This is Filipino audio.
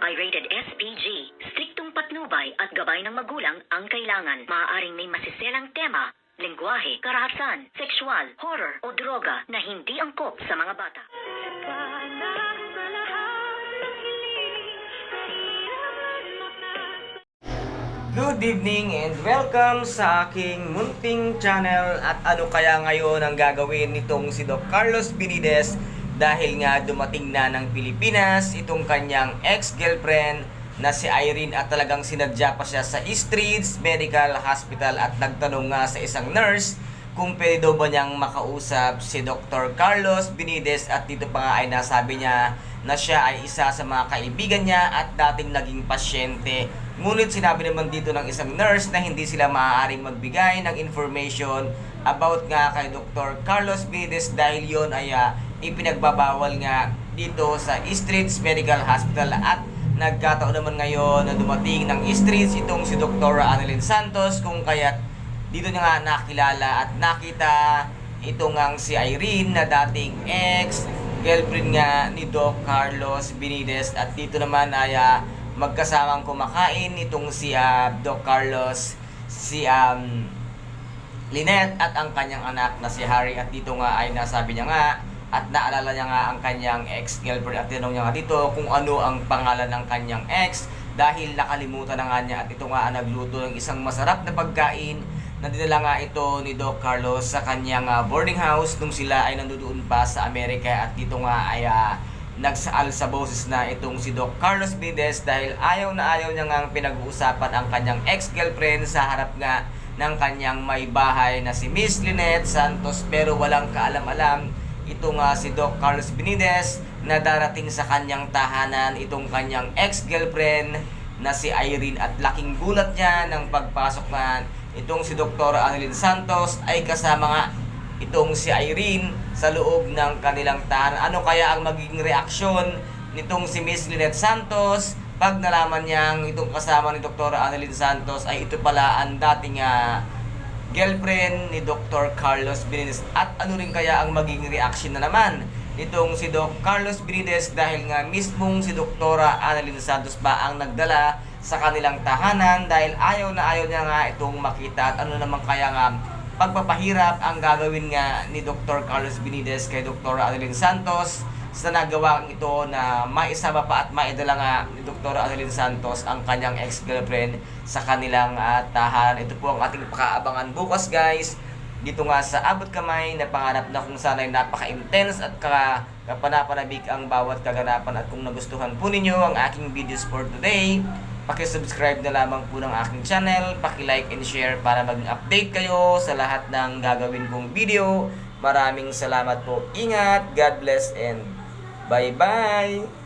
ay rated SPG. Striktong patnubay at gabay ng magulang ang kailangan. Maaaring may masiselang tema, lengguwahe, karahasan, sexual, horror o droga na hindi angkop sa mga bata. Good evening and welcome sa aking munting channel. At ano kaya ngayon ang gagawin nitong si Doc Carlos Benitez dahil nga dumating na ng Pilipinas itong kanyang ex-girlfriend na si Irene at talagang sinadya pa siya sa East Ridge Medical Hospital at nagtanong nga sa isang nurse kung pwede daw ba niyang makausap si Dr. Carlos Benitez at dito pa nga ay nasabi niya na siya ay isa sa mga kaibigan niya at dating naging pasyente. Ngunit sinabi naman dito ng isang nurse na hindi sila maaaring magbigay ng information about nga kay Dr. Carlos Benitez dahil yon ay ipinagbabawal nga dito sa East Ridge Medical Hospital. At nagkataon naman ngayon na dumating ng East Ridge itong si Dr. Annalyn Santos kung kaya't dito niya nga nakilala at nakita itong ang si Irene na dating ex-girlfriend nga ni Doc Carlos Benitez. At dito naman ay magkasamang kumakain itong si Doc Carlos, si Lynette at ang kanyang anak na si Harry. At dito nga ay nasabi niya nga at naalala niya nga ang kanyang ex-girlfriend at tinanong niya nga dito kung ano ang pangalan ng kanyang ex dahil nakalimutan na nga niya. At ito nga nagluto ng isang masarap na pagkain na dinala nga ito ni Doc Carlos sa kanyang boarding house nung sila ay nandoon pa sa Amerika. At dito nga ay nagsaal sa boses na itong si Doc Carlos Benitez dahil ayaw na ayaw niya nga pinag-uusapan ang kanyang ex-girlfriend sa harap nga ng kanyang may bahay na si Miss Lynette Santos. Pero walang kaalam-alam itong si Doc Carlos Benitez na darating sa kanyang tahanan itong kanyang ex-girlfriend na si Irene. At laking gulat niya ng pagpasok na itong si Dr. Annalyn Santos ay kasama nga itong si Irene sa loob ng kanilang tahanan. Ano kaya ang magiging reaksyon nitong si Miss Lynette Santos pag nalaman niyang itong kasama ni Dr. Annalyn Santos ay ito pala ang dating girlfriend ni Dr. Carlos Benitez? At ano rin kaya ang magiging reaksyon na naman itong si Doc Carlos Benitez dahil nga mismong si Dr. Annalyn Santos pa ang nagdala sa kanilang tahanan dahil ayaw na ayaw niya nga itong makita. At ano naman kaya nga pagpapahirap ang gagawin nga ni Dr. Carlos Benitez kay Dr. Annalyn Santos sa nagawa ito na maisama pa at maidala nga ni Dr. Annalyn Santos ang kanyang ex-girlfriend sa kanilang tahanan. Ito po ang ating pakaabangan bukas, guys, dito nga sa Abot Kamay na panganap na kung sana'y napaka-intense at kapanapanabik ang bawat kaganapan. At kung nagustuhan po ninyo ang aking videos for today, paki-subscribe na lamang po ng aking channel, paki-like and share para maging update kayo sa lahat ng gagawin kong video. Maraming salamat po. Ingat, God bless and bye-bye!